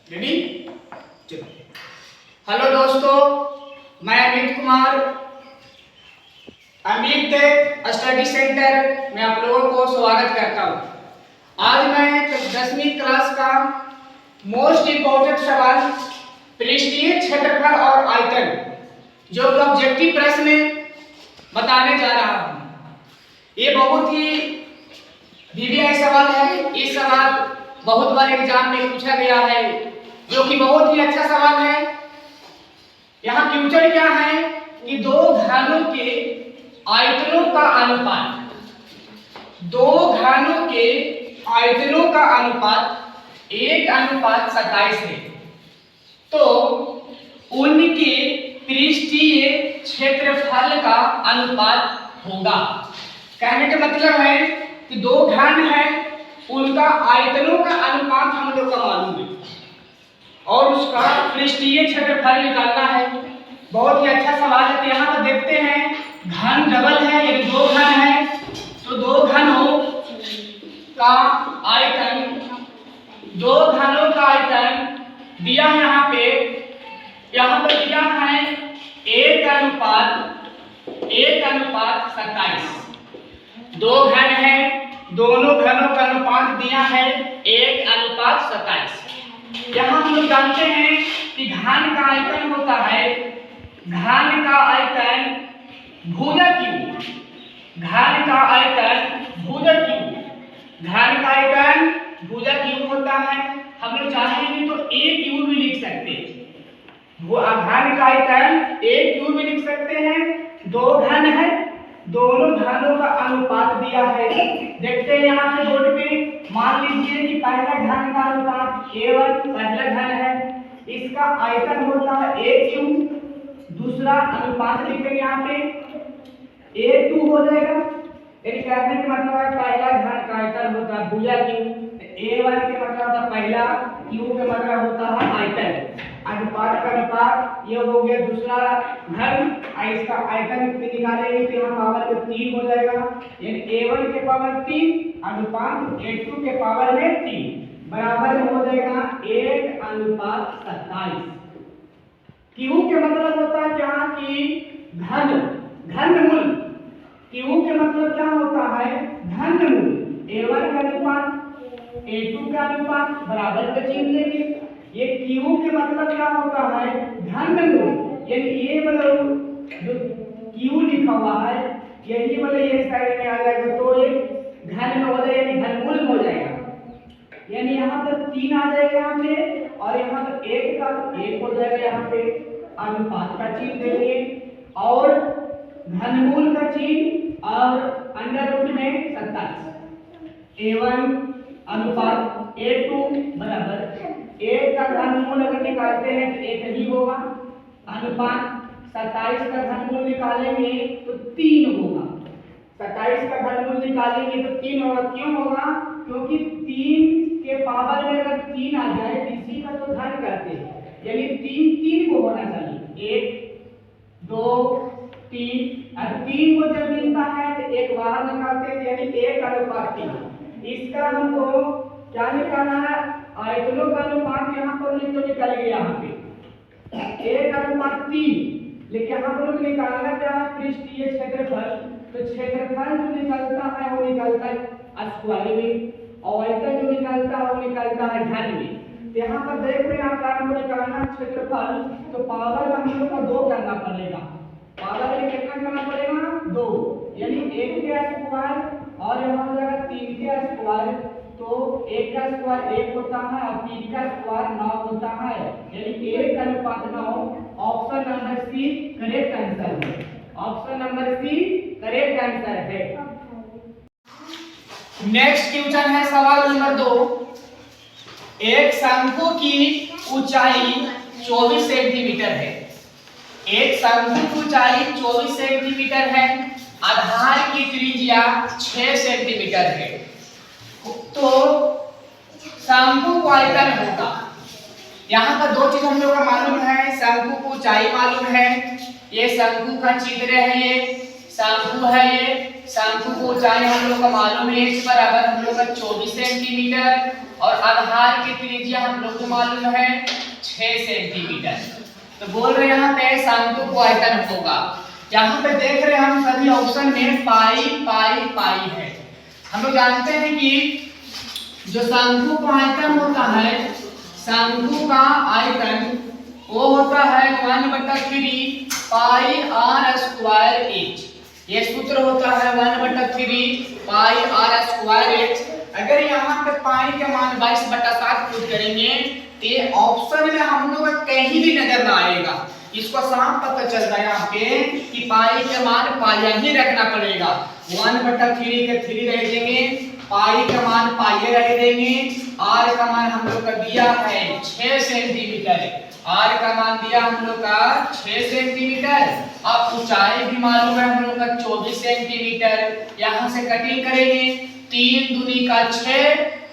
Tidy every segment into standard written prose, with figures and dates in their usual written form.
Ready? चलो। Hello दोस्तों, मैं अमित कुमार, अमित स्टडी सेंटर में आप लोगों को स्वागत करता हूँ। आज मैं 10वीं क्लास का मोस्ट इम्पोर्टेंट सवाल पृष्ठीय क्षेत्रफल और आयतन जो कि ऑब्जेक्टिव प्रश्न बताने जा रहा हूँ। ये बहुत ही वीवीआई सवाल है। इस सवाल बहुत बार एग्जाम में पूछा गया है, जो कि बहुत ही अच्छा सवाल है। यहाँ क्वेश्चन क्या है कि दो घनों के आयतनों का अनुपात, दो घनों के आयतनों का अनुपात 1:27 है, तो उनके पृष्ठीय क्षेत्रफल का अनुपात होगा। कहने का मतलब है कि दो घन है, उनका आयतनों का अनुपात हम लोग का मालूम है और उसका पृष्ठीय क्षेत्रफल निकालना है। बहुत ही अच्छा सवाल है। तो यहाँ पर देखते हैं, घन डबल है, यानी दो घन है, तो दो घनों का आयतन, दो घनों का आयतन दिया है यहाँ पर दिया है 1:27। दो घन है, दोनों घनों का अनुपात दिया है 1:27। यहाँ हम लोग जानते हैं कि घन का आयतन होता है, घन का आयतन भुजा क्यूब, घन का आयतन भुजा क्यूब, घन का आयतन भुजा क्यूब होता है। हम लोग चाहेंगे तो a क्यूब भी लिख सकते हैं, वो घन का आयतन a क्यूब भी लिख सकते हैं। दो घन है, दोनों घनों का अनुपात दिया है। देखते हैं यहाँ पे बोर्ड पे, मान लीजिए कि पहला घन का अनुपात a1 पहला घन है, इसका आयतन होता है a क्यूब। दूसरा अनुपात लिखेंगे यहाँ पे a2 हो जाएगा। यानी कहने का मतलब है पहला घन का आयतन होता है भुजा क्यूब, a1 के मतलब होता है पहला, क्यूब के मतलब होता है आयतन। अनुपात का अनुपात ये हो गया दूसरा घन, इसका आयतन निकालेंगे तो यहाँ पावर में 3 हो जाएगा, यानी a1 के पावर 3 अनुपात a2 के पावर में 3 बराबर हो जाएगा 1:27। क्यू के मतलब होता है क्या कि घनमूल। क्यू के मतलब क्या होता है? घनमूल। a1 का अनुपात a2 का अनुपात बराबर का चिन्ह लेंगे। ये क्यू के मतलब क्या होता है? घनमूल। यानी ये मतलब जो क्यू लिखा हुआ है यही मतलब ये साइड में आ जाएगा, तो ये घन में हो जाएगा, यानी घनमूल में हो जाएगा। यानी यहाँ पर 3 आ जाएगा यहाँ पे, और यहाँ पर 1 का 1 हो जाएगा। यहाँ पे अनुपात का चिन्ह देंगे और घनमूल का चिन्ह और अंडर रूट में 27। a1 अनुपात a2 बराबर 1 का घनमूल अगर निकालते हैं तो 1 ही होगा। अनुपात 27 का घनमूल निकालेंगे तो 3 होगा। 27 का घनमूल निकालेंगे तो 3 होगा। क्यों होगा? क्योंकि 3 के पावर में अगर 3 आ जाए तो इसी का तो घन करते हैं, यानी 3 को होना चाहिए। 1 2 3, और 3 को जब मिलता है तो 1 बाहर निकालते हैं, यानी 1:3। इसका हमको क्या निकालना है? आयतनों का अनुपात यहाँ पर तो निकल गया यहाँ पे 1:3, लेकिन यहाँ पर निकालना क्या है? पृष्ठीय क्षेत्रफल। तो क्षेत्रफल जो निकलता है वो निकलता है स्क्वायर में, और आयतन जो निकलता है वो निकलता है घन में। तो यहाँ पर देख रहे हैं आप, हमको निकालना क्षेत्रफल, तो पावर का हम लोग को 2 करना पड़ेगा। पावर में कितना करना पड़ेगा? 2, यानी 1 के स्क्वायर और यहाँ हो जाएगा 3 के स्क्वायर। तो 1 का स्क्वायर 1 होता है और 3 का स्क्वायर 9 होता है, यानी 1:9। Option number C correct answer है। Option number C correct answer है। नेक्स्ट क्वेश्चन है सवाल नंबर 2। एक शंकु की ऊंचाई 24 सेंटीमीटर है। एक शंकु की ऊंचाई 24 सेंटीमीटर है, आधार की त्रिज्या 6 सेंटीमीटर है, तो शंकु का आयतन होगा। यहाँ पर 2 चीज हम लोग को मालूम है। शंकु की ऊंचाई मालूम है, ये शंकु का चित्र है, ये शंकु है ये। शंकु की ऊंचाई हम लोग का मालूम है h बराबर हम लोग का 24 सेंटीमीटर और आधार की त्रिज्या हम लोग को मालूम है 6 सेंटीमीटर। तो बोल रहे यहाँ पे शंकु को आयतन होगा। यहाँ पे देख रहे हैं हम सभी ऑप्शन में पाई पाई पाई है। हम लोग जानते हैं कि जो शंकु का आयतन होता है, शंकु का आयतन वो होता है 1/3 पाई r स्क्वायर h। ये सूत्र होता है 1/3 पाई r स्क्वायर h। अगर यहाँ पे पाई का मान 22/7 पुट करेंगे तो ये ऑप्शन में हम लोग कहीं भी नजर ना आएगा। इसको साफ पता चल रहा है यहाँ पे कि पाई का मान पाया ही रखना पड़ेगा। 1/3 के 3 रह देंगे, पाई का मान पाई रह देंगे, r का मान हम लोग का दिया है 6 सेंटीमीटर। r का मान दिया हम लोग का 6 सेंटीमीटर। अब ऊंचाई भी मालूम है हम लोग का 24 सेंटीमीटर। यहाँ से कटिंग करेंगे 3 दूनी का 6,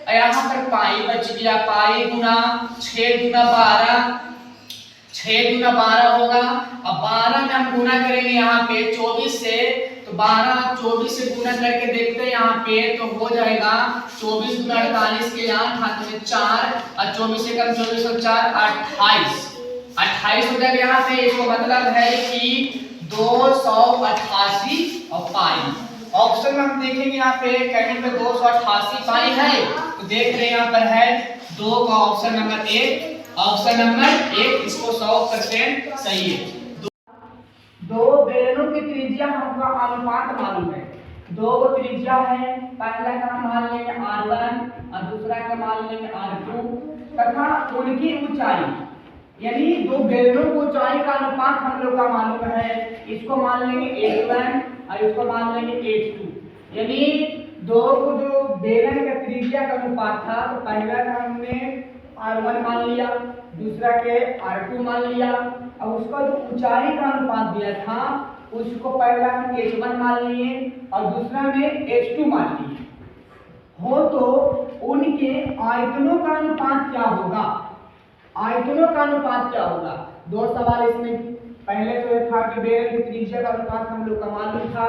यहाँ पर पाई बच गया, पाई गुना 6 गुना 12, 6 गुना 12 होगा। अब 12 में हम गुना करेंगे यहाँ पे 24 से, तो 12 24 से गुना करके देखते हैं यहाँ पे तो हो जाएगा 24 गुना 48 के 8 हाथ में 4 और 24 से कम 24 और 4 28 हो जाएगा। यहाँ पे इसको मतलब है कि 288 और पाई। ऑप्शन में हम देखेंगे यहाँ पे कहीं पे 288 पाई है, तो देख रहे हैं यहाँ पर है 2 का ऑप्शन नंबर 1। ऑप्शन नंबर 1 इसको 100% सही है। दो बेलनों की त्रिज्या हमको अनुपात मालूम है। 2 त्रिज्या है, पहला का मान लेंगे r1 और दूसरा का मान लेंगे r2 तथा उनकी ऊंचाई, यानी 2 बेलनों की ऊंचाई का अनुपात हम लोग का मालूम है। इसको मान लेंगे h1 और इसको मान लेंगे h2। यानी 2 को जो बेलन का त्रिज्या का अनुपात था, तो पहला का हमने r1 मान लिया, दूसरा के r2 मान लिया। अब उसका जो ऊंचाई का अनुपात दिया था उसको पहला हम h1 मान लिए और दूसरा में h2 मान लिए हो, तो उनके आयतनों का अनुपात क्या होगा? आयतनों का अनुपात क्या होगा? 2 सवाल इसमें। पहले तो ये था कि बेलन की त्रिज्या का अनुपात हम लोग का मालूम था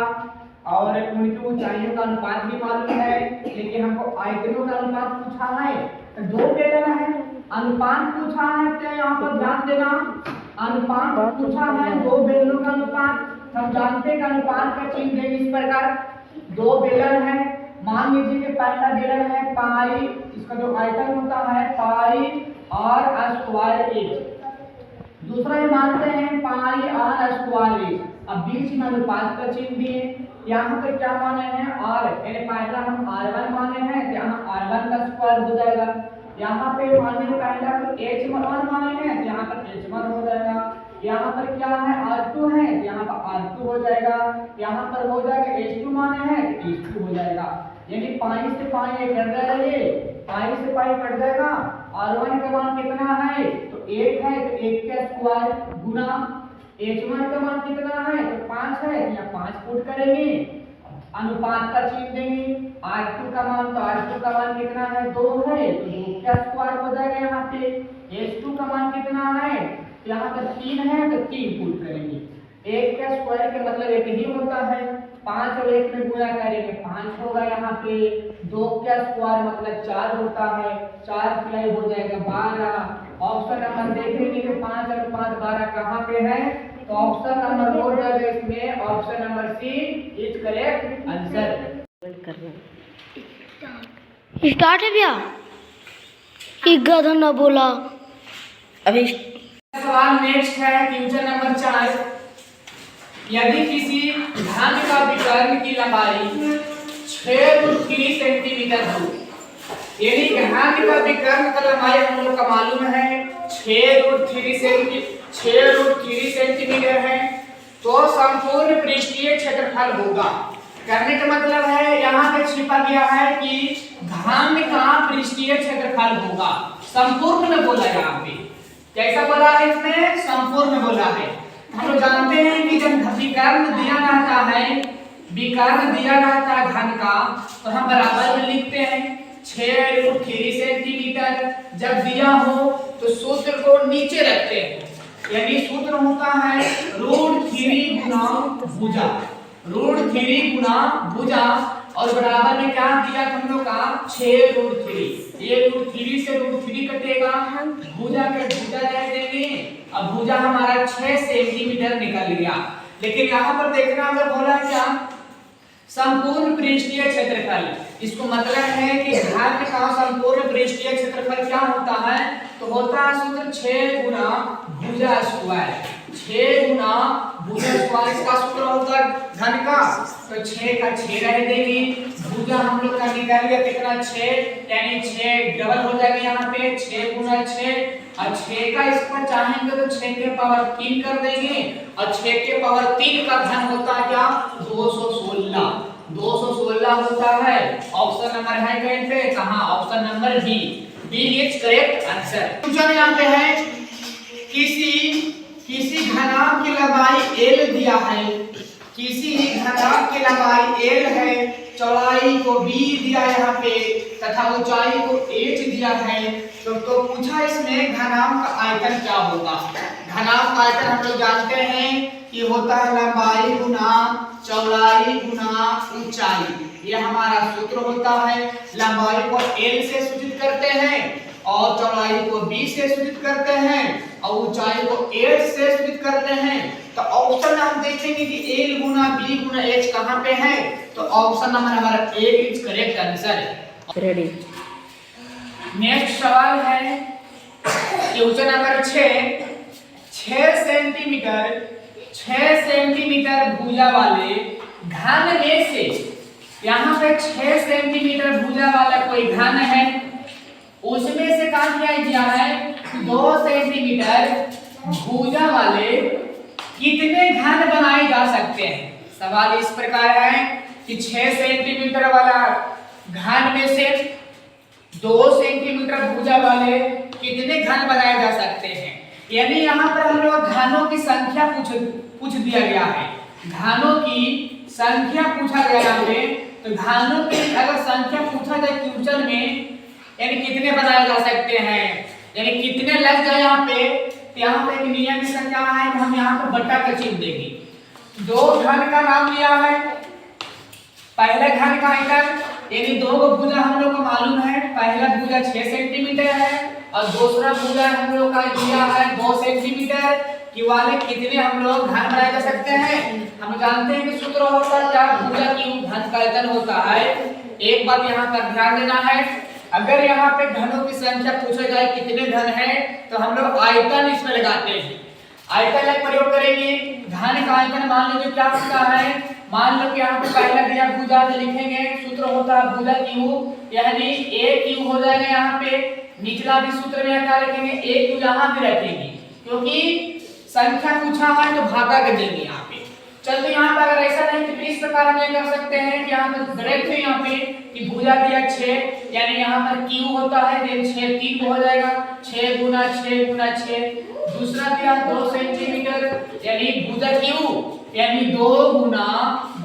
और उनकी ऊंचाइयों का अनुपात भी मालूम है, लेकिन हमको आयतनों का अनुपात पूछा है। तो 2 बेलन है, अनुपात पूछा है, तो यहाँ पर ध्यान देना, अनुपात पूछा है 2 बेलनों का अनुपात। हम जानते हैं कि अनुपात का चिन्ह देंगे इस प्रकार। 2 बेलन है, मान लीजिए कि पहला बेलन है पाई, इसका जो आयतन होता है पाई r स्क्वायर h, दूसरा ये मानते हैं पाई r स्क्वायर h। अब बीच में अनुपात का चिन्ह दिए, यहाँ पे क्या माने हैं r, यानी पहला हम r1 माने हैं तो यहाँ r1 का स्क्वायर हो जाएगा। यहाँ पे माने पहला तो h1 माने हैं तो यहाँ पर h1 हो जाएगा। यहाँ पर क्या है r2 है तो यहाँ पर r2 हो जाएगा। यहाँ पर हो जाएगा h2 माने हैं तो h2 हो जाएगा। यानी पाई से पाई कट जाएगा, पाई से पाई कट जाएगा। r1 का मान कितना है तो 1 है, तो 1 का स्क्वायर गुना h1 का मान कितना है तो 5 है, यहाँ 5 पुट करेंगे, अनुपात का चिन्ह देंगे। r2 का मान तो r2 का मान कितना है 2 है, तो 2 का स्क्वायर हो जाएगा। यहाँ पे h2 का मान कितना है, यहाँ पर 3 है तो 3 पुट करेंगे। 1 का स्क्वायर का मतलब 1 ही होता है, 5 और 1 में गुणा करेंगे 5 होगा। यहाँ पे 2 का स्क्वायर मतलब 4 होता है, 4 प्लाई हो जाएगा 12। ऑप्शन नंबर देखेंगे कि 5 और 5 12 कहाँ पे है, तो ऑप्शन नंबर हो जाएगा इसमें option number C is correct answer. Start है भैया, एक गधा ना बोला। अभी सवाल नेक्स्ट है क्वेश्चन नंबर 4। यदि किसी घन का विकर्ण की लंबाई 6√3 सेंटीमीटर हो, यानी घन का विकर्ण का लंबाई हम लोग का मालूम है 6√3 सेंटीमीटर है, तो संपूर्ण पृष्ठीय क्षेत्रफल होगा। करने का मतलब है यहाँ पे छिपा गया है कि घन का पृष्ठीय क्षेत्रफल होगा। संपूर्ण में बोला है यहाँ पे, कैसा बोला है इसमें, संपूर्ण बोला है। हम लोग जानते हैं कि जब विकर्ण दिया रहता है, विकर्ण दिया रहता है घन का, तो हम बराबर में लिखते हैं 6√3 सेंटीमीटर। जब दिया हो तो सूत्र को नीचे रखते हैं, यानी सूत्र होता है √3 गुना भुजा। √3 गुना भुजा और बराबर में क्या दिया हम लोग का 6√3। ये √3 से √3 कटेगा, भुजा के भुजा रह देंगे। अब भुजा हमारा 6 सेंटीमीटर निकल गया। लेकिन यहाँ पर देखना हम लोग बोला क्या, संपूर्ण पृष्ठीय क्षेत्रफल। इसको मतलब है कि घन का संपूर्ण पृष्ठीय क्षेत्रफल क्या होता है, तो होता है सूत्र 6 गुना भुजा स्क्वायर। 6 गुना भुजा स्क्वायर इसका सूत्र होता है घन का, तो 6 का 6 रह देगी। भुजा हम लोग का निकाल लिया कितना 6, यानी 6 डबल हो जाएगा यहाँ पे 6 गुना 6, और 6 का इसका चाहेंगे तो 6 के पावर 3 कर देंगे, और 6 के पावर 3 का घन होता है क्या 216। 216 होता है। ऑप्शन नंबर है कहीं पे, कहां, option number B. B is correct answer. Question यहाँ पे है, किसी घनाभ की लंबाई l दिया है, किसी घनाभ की लंबाई l है, चौड़ाई को b दिया यहाँ पे तथा ऊंचाई को h दिया है, तो पूछा इसमें घनाभ का आयतन क्या होगा। घनाभ का आयतन हम लोग जानते हैं कि होता है लंबाई गुना चौड़ाई गुना ऊंचाई। ये हमारा सूत्र होता है। लंबाई को l से सूचित करते हैं और चौड़ाई को b से सूचित करते हैं और ऊंचाई को h से सूचित करते हैं। तो ऑप्शन हम देखेंगे कि l गुना b गुना h कहां पे है, तो ऑप्शन नंबर हमारा A is correct answer. Ready. Next सवाल है क्वेश्चन नंबर 6 सेंटीमीटर भुजा वाले घन में से, यहाँ पे 6 सेंटीमीटर भुजा वाला कोई घन है, उसमें से क्या किया गया है 2 सेंटीमीटर भुजा वाले कितने घन बनाए जा सकते हैं। सवाल इस प्रकार है कि 6 सेंटीमीटर वाला घन में से 2 सेंटीमीटर भुजा वाले कितने घन बनाए जा सकते हैं। यानी यहाँ पर हम लोग घनों की संख्या पूछ दिया गया है। घनों की संख्या पूछा गया यहाँ पे, तो घनों की अगर संख्या पूछा जाए क्वेश्चन में, यानी कितने बनाए जा सकते हैं, यानी कितने लग जाए यहाँ पे, तो यहाँ पे एक नियम की संख्या है, हम यहाँ पे बट्टा का चिन्ह देंगे। 2 घन का नाम लिया है, पहला घन का आयतन, यानी 2 को भुजा हम लोग को मालूम है, पहला भुजा 6 सेंटीमीटर है और दूसरा भुजा हम लोग का दिया है 2 सेंटीमीटर की वाले कितने हम लोग घन बनाए जा सकते हैं। हम जानते हैं कि सूत्र होता है क्या, भुजा की घन का आयतन होता है। एक बात यहाँ पर ध्यान देना है, अगर यहाँ पे घनों की संख्या पूछा जाए कितने घन है, तो हम लोग आयतन इसमें लगाते हैं। आयतन का प्रयोग करेंगे। घन का आयतन मान लीजिए क्या होता है, मान लो कि यहाँ पे पहला दिया भुजा, तो लिखेंगे सूत्र होता है भुजा क्यूब, यानी a क्यूब हो जाएगा। यहाँ पे निचला भी सूत्र में क्या रखेंगे, a क्यूब यहाँ भी रखेंगे, क्योंकि संख्या पूछा है तो भागा कर देंगे यहाँ पे। चलते यहाँ पे अगर ऐसा नहीं तो इस प्रकार हम कर सकते हैं कि यहाँ पे डायरेक्ट यहाँ पे कि भुजा दिया 6, यानी यहाँ पर क्यूब होता है, 6 3 हो जाएगा, 6 गुना 6 गुना 6। दूसरा दिया 2 सेंटीमीटर, यानी भुजा क्यूब, यानी 2 गुना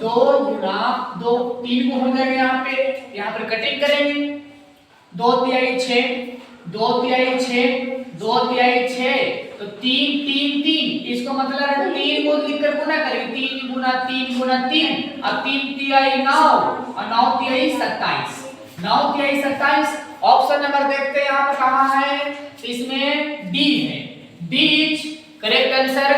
2 3 हो जाएगा। यहाँ पे यहाँ पर कटिंग करेंगे, 2 तिहाई 6, 2 तिहाई 6, 2 तिहाई 6, तो 3 3 3, इसको मतलब है 3 को लिखकर गुना करेंगे, 3 गुना 3 गुना 3, अब 3 तिहाई 9 और 9 तिहाई 27, 9 तिहाई 27। ऑप्शन नंबर देखते हैं यहाँ पर कहाँ है, इसमें डी है, D is correct answer,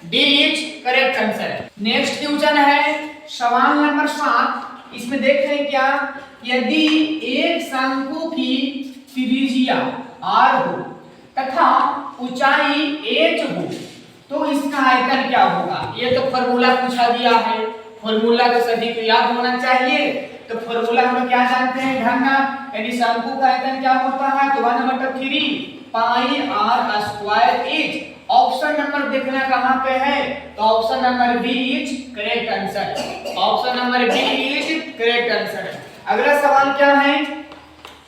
D is correct answer. Next question है सवाल नंबर 7। इसमें देख रहे हैं क्या, यदि एक शंकु की त्रिज्या r हो तथा ऊंचाई h हो तो इसका आयतन क्या होगा। ये तो फॉर्मूला पूछा दिया है, फॉर्मूला तो सभी को याद होना चाहिए। तो फॉर्मूला हम क्या जानते हैं ढंगा, यानी शंकु का आयतन क्या होता है, तो 1/3 pi r square h। Option number देखना कहां पे है, तो option number B is correct answer, option number B is correct answer. अगला सवाल क्या है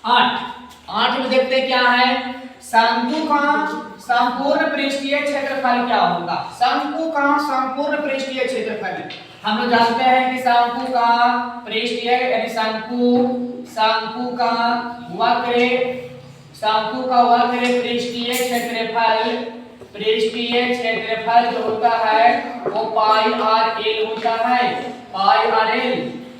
8 में देखते हैं क्या है, शंकु का संपूर्ण पृष्ठीय क्षेत्रफल क्या होगा। शंकु का संपूर्ण पृष्ठीय क्षेत्रफल हम लोग जानते हैं कि शंकु का पृष्ठीय यानी शंकु का वक्र पृष्ठीय क्षेत्रफल पृष्ठीय क्षेत्रफल जो होता है वो पाई आर एल होता है, पाई आर एल।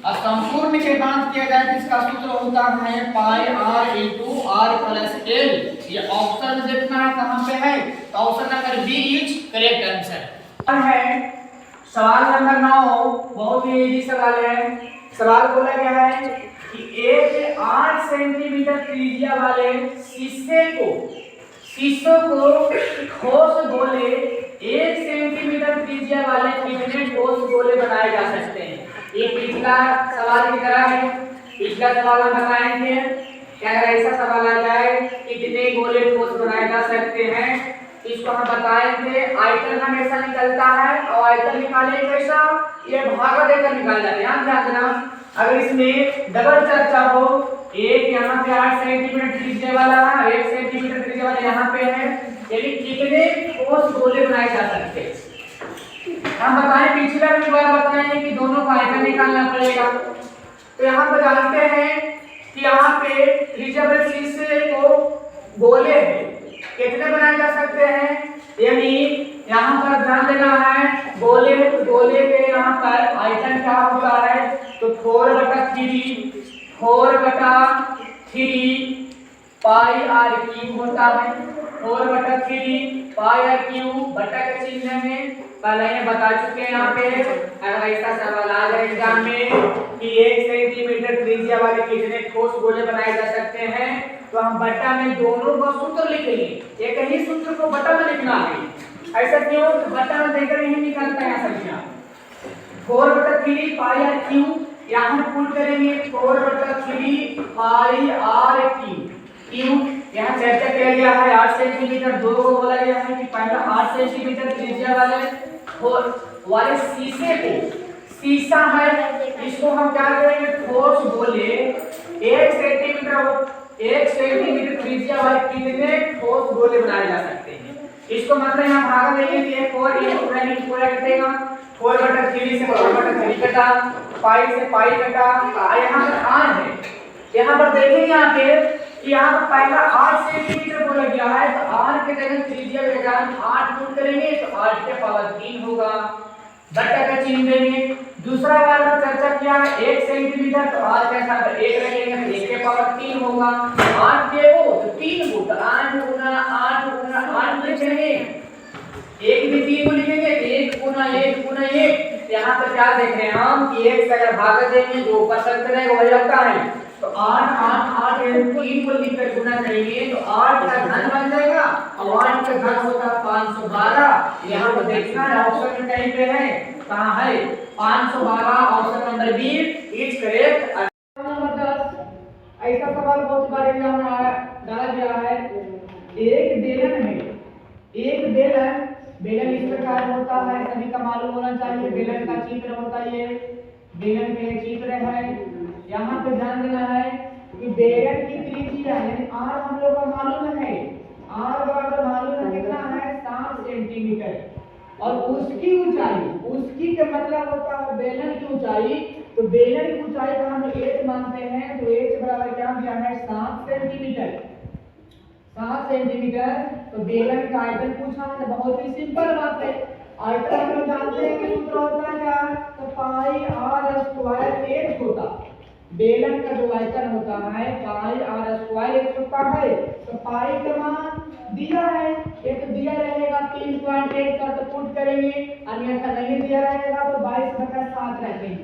और संपूर्ण की बात किया जाए तो इसका सूत्र होता है pi r into r plus l. ये ऑप्शन देखना है कहां पे है, तो option number B is correct answer है। सवाल नंबर 9 बहुत ही इजी सवाल है। सवाल बोला गया है कि एक 8 सेंटीमीटर त्रिज्या वाले शीशे को ठोस गोले 1 सेंटीमीटर त्रिज्या वाले कितने ठोस गोले बनाए जा सकते हैं। ये पिछला सवाल की तरह है। पिछला सवाल हम बताएंगे कि अगर ऐसा सवाल आ जाए कितने गोले ठोस बनाए जा सकते हैं, इसको हम बताएंगे। आयतन हमेशा निकलता है और आयतन निकाले कैसा, ये भागा देकर निकाल जाते हैं। ध्यान देना, अगर इसमें डबल चर्चा हो, एक यहाँ पे 8 सेंटीमीटर त्रिज्या वाला है, 1 सेंटीमीटर त्रिज्या वाला यहाँ पे है, यानी कितने ठोस गोले बनाए जा सकते हैं। हम बताएं, पिछला भी बार बताएंगे कि दोनों का आयतन निकालना पड़ेगा। तो यहाँ पर जानते हैं कि यहाँ पे त्रिज्या वाले शीशे को गोले कितने बनाए जा सकते हैं, यानी यहाँ पर ध्यान देना है गोले के यहाँ पर आयतन क्या होता है, तो 4/3 पाई आर क्यूब होता है। 4/3 पाई आर क्यूब बटा के चिन्ह में पहले ये बता चुके हैं। यहाँ पे अगर ऐसा सवाल आ जाए एग्जाम में कि 1 सेंटीमीटर त्रिज्या वाले कितने ठोस गोले बनाए जा सकते हैं, तो हम बटा में दोनों का सूत्र लिखेंगे। एक ही सूत्र को बटा में लिखना है। ऐसा क्यों, बटा में देकर ही निकालता है संख्या। 4/3 पाई आर क्यूब यहाँ पुट करेंगे, 4/3 पाई आर क्यूब। यहाँ चर्चा किया गया है 8 सेंटीमीटर, दो को बोला गया है कि पहला 8 सेंटीमीटर त्रिज्या वाले शीशे को, शीशा है इसको हम क्या करेंगे, ठोस गोले 1 सेंटीमीटर त्रिज्या वाले कितने ठोस गोले बनाए जा सकते हैं। इसको मतलब यहाँ भागा देंगे, 4 पूरा कटेगा, 4/3 से 4/3 कटा, पाई से पाई कटा। यहाँ पर आर है, यहाँ पर देखेंगे आके यहाँ पर पहला 8 सेंटीमीटर बोला गया है, तो आर के जगह त्रिज्या के जगह 8 पुट करेंगे तो 8 के पावर 3 होगा, बटा का चिन्ह देंगे। दूसरा वाला चर्चा किया 1 सेंटीमीटर, तो आर के साथ 1 रखेंगे तो 1 के पावर 3 होगा। 8 के वो तो 3 गुना 8 गुना 8 लिखेंगे, एक भी 3 को लिखेंगे, 1 गुना 1। यहाँ पर क्या देख रहे हैं हम कि 1 से अगर भाग देंगे जो ऊपर शब्द रहेगा वही लगता है, तो 8 3 को लिखकर गुना करेंगे तो 8 का घन बन जाएगा और 8 का घन होता है 512। यहाँ पर देखना है ऑप्शन कहीं पे है, कहाँ है 512, option number B is correct. Number 10 ऐसा सवाल बहुत बार एग्जाम में डाला गया है। एक बेलन है, एक बेलन इस प्रकार होता है, सभी का मालूम होना चाहिए। बेलन का चित्र होता है, ये बेलन के चित्र है। यहाँ पे ध्यान देना है कि बेलन की त्रिज्या यानी आर हम लोग को मालूम है, आर बराबर मालूम है कितना है 7 सेंटीमीटर, और उसकी ऊंचाई, उसकी का मतलब होता है बेलन की ऊंचाई, तो बेलन की ऊंचाई को हम h मानते हैं, तो h बराबर क्या दिया है 7 सेंटीमीटर। 7 सेंटीमीटर, तो बेलन का आयतन पूछा है, बहुत ही सिंपल बात है। आयतन हम लोग जानते हैं कि सूत्र होता है क्या, तो पाई आर स्क्वायर h होता। बेलन का जो आयतन होता है पाई आर स्क्वायर h होता है, तो पाई का मान दिया है, एक दिया रहेगा 3.8 का, तो पुट करेंगे, अन्यथा नहीं दिया रहेगा तो 22/7 रखेंगे,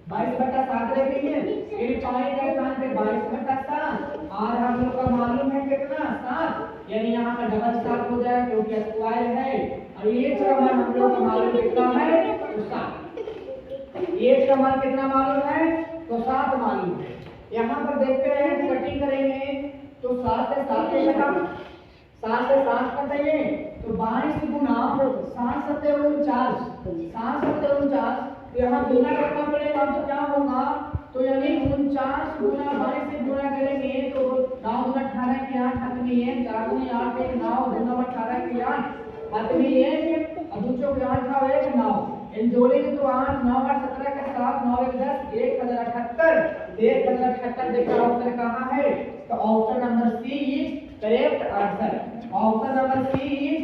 22/7 रखेंगे, फिर पाई का स्थान पे 22/7, और हम लोग का मालूम है कितना 7, यानी यहाँ का डबल 7 हो जाए क्योंकि स्क्वायर है, और ये का मान हम लोग का मालूम कितना है तो 7। ये का मान कितना मालूम है तो 7 मालूम है। यहाँ पर देखते हैं कटिंग करेंगे तो 7 से 7 कटा, 7 से 7 कटेंगे तो 22 गुना 7 7 49, 7 7 49, तो यहाँ गुना करना पड़ेगा तो क्या होगा, तो यानी 49 गुना 22 से गुना करेंगे तो 9 गुना 18 की 8 हतमी है, 4 गुना 8 है 9 गुना 18 की 8 हतमी है, और दूसरों को 8 था 1 9, इन जोड़ेंगे तो 8 9 8 17 का 7 9 1 10 1078, 1078 देखा ऑप्शन कहाँ है, तो option number C is correct answer. Option number C is